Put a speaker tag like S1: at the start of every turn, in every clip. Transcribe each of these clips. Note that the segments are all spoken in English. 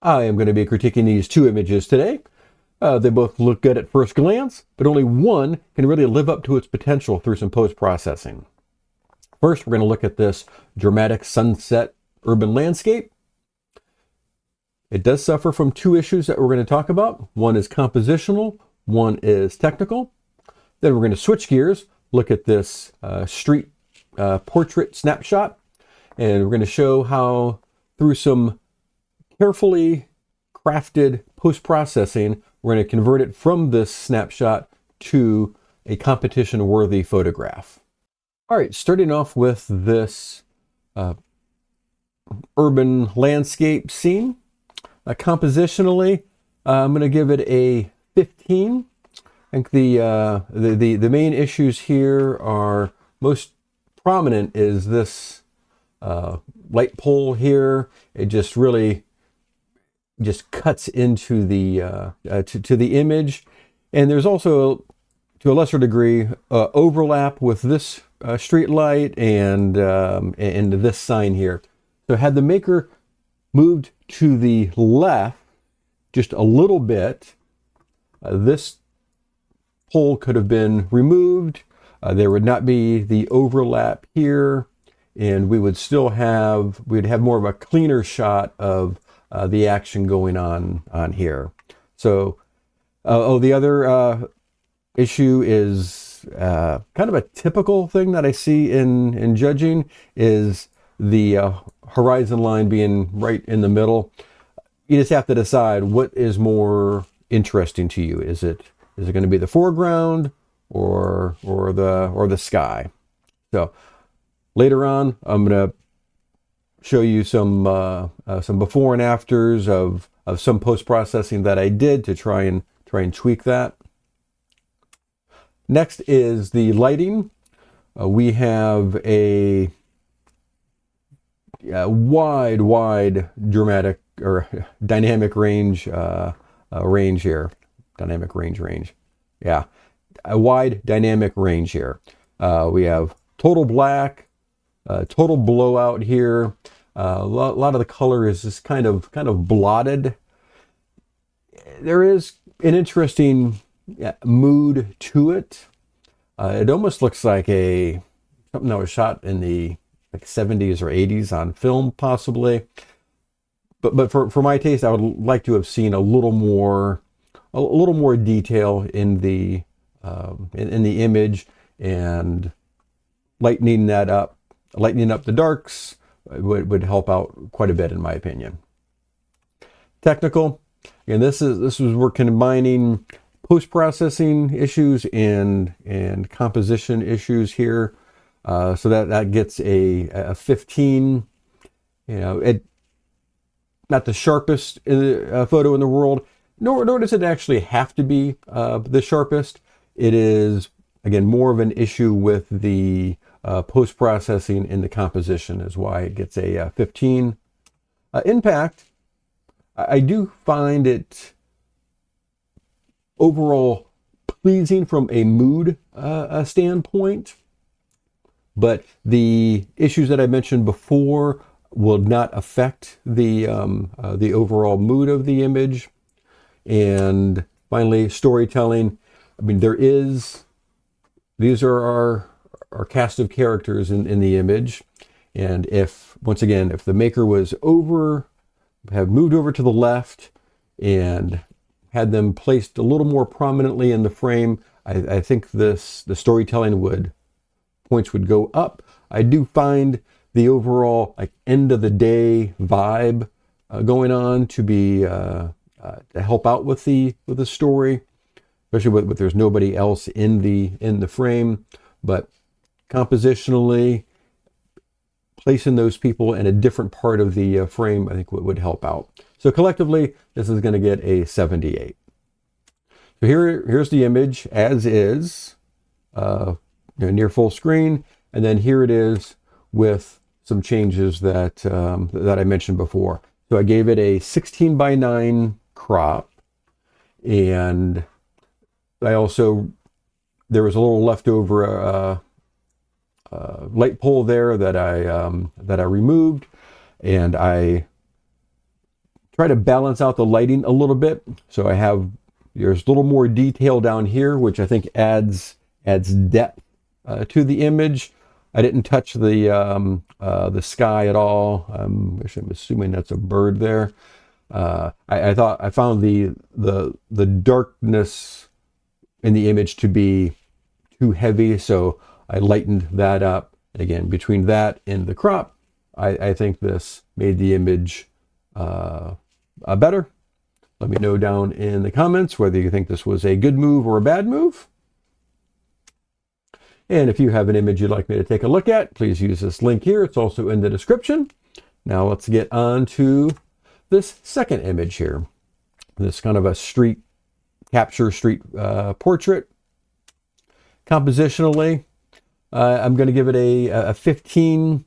S1: I am going to be critiquing these two images today. They both look good at first glance, but only one can really live up to its potential through some post-processing. First, we're going to look at this dramatic sunset urban landscape. It does suffer from two issues that we're going to talk about. One is compositional, one is technical. Then we're going to switch gears, look at this street portrait snapshot, and we're going to show how through some carefully crafted post-processing, we're going to convert it from this snapshot to a competition-worthy photograph. All right, starting off with this urban landscape scene. Compositionally, I'm going to give it a 15. I think the main issues here are most prominent is this light pole here. It just really just cuts into the to the image, and there's also to a lesser degree overlap with this street light and this sign here. So had the maker moved to the left just a little bit, this pole could have been removed. There would not be the overlap here, and we'd have more of a cleaner shot of the action going on here. So, the other issue is kind of a typical thing that I see in judging is the horizon line being right in the middle. You just have to decide what is more interesting to you. Is it going to be the foreground or the sky? So later on, I'm going to show you some before and afters of some post processing that I did to try and tweak that. Next is the lighting. We have a wide dramatic or dynamic range here. Dynamic range. Yeah, a wide dynamic range here. We have total black, total blowout here. A lot of the color is just kind of blotted. There is an interesting mood to it. It almost looks like something that was shot in the 70s or 80s on film, possibly. But for my taste, I would like to have seen a little more detail in the image, and lightening up the darks would help out quite a bit, in my opinion. Technical, and this is we're combining post-processing issues and composition issues here, so that gets a 15. It not the sharpest photo in the world, nor does it actually have to be the sharpest. It is, again, more of an issue with the post-processing in the composition is why it gets a 15. Impact, I do find it overall pleasing from a mood standpoint, but the issues that I mentioned before will not affect the overall mood of the image. And finally, storytelling. I mean, these are our cast of characters in the image, and if the maker have moved over to the left and had them placed a little more prominently in the frame, I think the storytelling points would go up. I do find the overall end of the day vibe going on to be to help out with the story, especially with there's nobody else in the frame. But compositionally, placing those people in a different part of the frame, I think would help out. So collectively, this is going to get a 78. So here's the image as is, near full screen, and then here it is with some changes that I mentioned before. So I gave it a 16:9 crop, and there was a little leftover light pole there that I removed, and I try to balance out the lighting a little bit. So there's a little more detail down here, which I think adds depth to the image. I didn't touch the sky at all. I'm assuming that's a bird there. I found the darkness in the image to be too heavy, so I lightened that up. And again, between that and the crop, I think this made the image better. Let me know down in the comments whether you think this was a good move or a bad move. And if you have an image you'd like me to take a look at, please use this link here. It's also in the description. Now let's get on to this second image here. This kind of a street portrait. Compositionally, I'm going to give it a 15.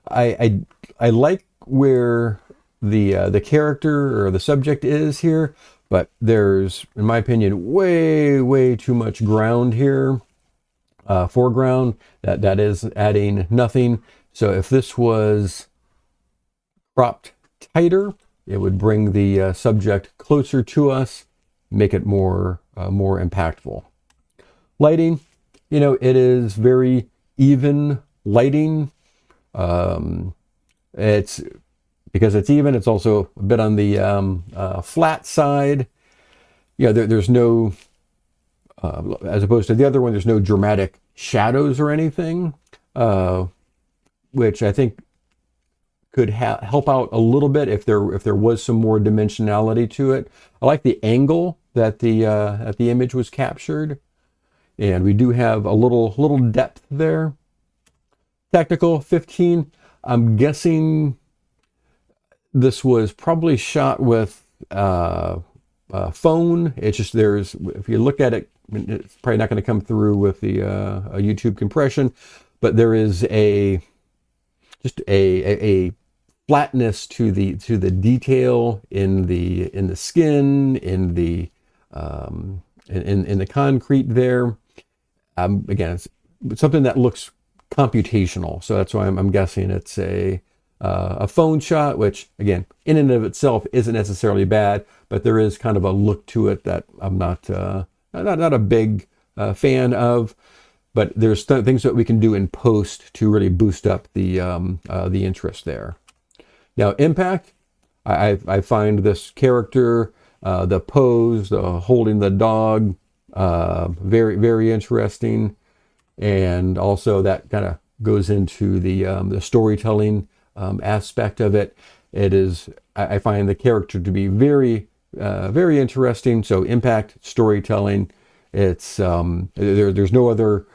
S1: I like where the character or the subject is here, but there's, in my opinion, way too much ground here. Foreground that is adding nothing. So if this was cropped tighter, it would bring the subject closer to us, make it more impactful. Lighting, it is very even lighting. It's because it's even. It's also a bit on the flat side. There's no. As opposed to the other one, there's no dramatic shadows or anything, which I think could help out a little bit if there was some more dimensionality to it. I like the angle that the image was captured, and we do have a little depth there. Technical 15. I'm guessing this was probably shot with phone. It's just if you look at it, it's probably not going to come through with the a YouTube compression, but there is just a flatness to the detail in the skin, in the concrete there. Again, it's something that looks computational, so that's why I'm guessing it's a phone shot, which again, in and of itself isn't necessarily bad, but there is kind of a look to it that I'm not a big fan of. But there's things that we can do in post to really boost up the interest there. Now, impact, I find this character, the pose, the holding the dog, very interesting, and also that kind of goes into the storytelling aspect of it. It is, I find the character to be very interesting. So impact, storytelling. It's there's no other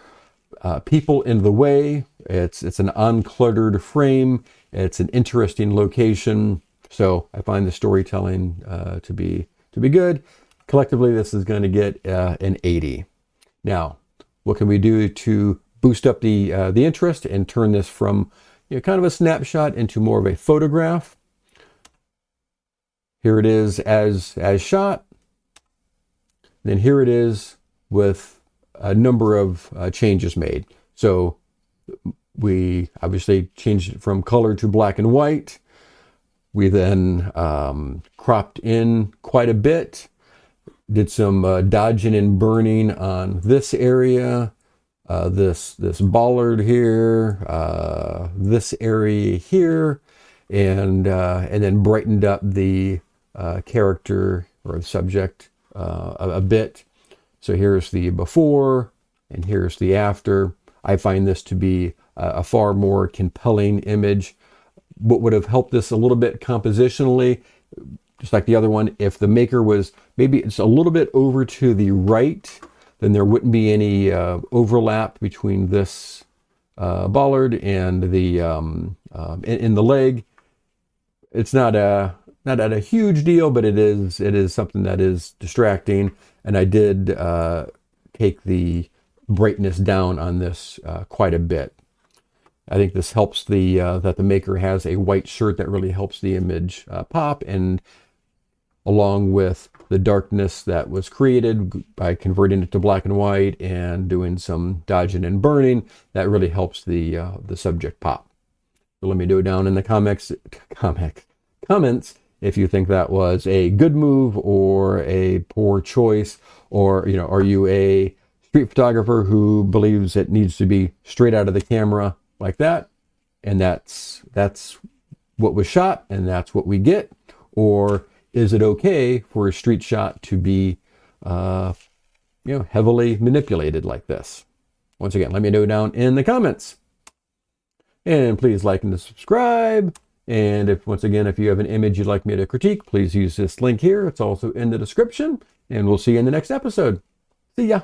S1: people in the way. It's an uncluttered frame. It's an interesting location. So I find the storytelling to be good. Collectively, this is going to get an 80. Now, what can we do to boost up the interest and turn this from kind of a snapshot into more of a photograph? Here it is as shot. Then here it is with a number of changes made. So we obviously changed it from color to black and white. We then cropped in quite a bit, did some dodging and burning on this area, this bollard here, this area here, and then brightened up the character or the subject a bit. So here's the before and here's the after. I find this to be a far more compelling image. What would have helped this a little bit compositionally, just like the other one, if the maker was maybe it's a little bit over to the right, then there wouldn't be any overlap between this bollard and the in the leg. It's not a huge deal, but it is something that is distracting. And I did take the brightness down on this quite a bit. I think this helps that the maker has a white shirt that really helps the image pop, and along with the darkness that was created by converting it to black and white and doing some dodging and burning, that really helps the subject pop. So let me know down in the comments if you think that was a good move or a poor choice, or, you know, are you a street photographer who believes it needs to be straight out of the camera like that, and that's what was shot and that's what we get? Or is it okay for a street shot to be you know, heavily manipulated like this? Once again, let me know down in the comments. And please like and subscribe. And if, once again, if you have an image you'd like me to critique, please use this link here. It's also in the description. And we'll see you in the next episode. See ya.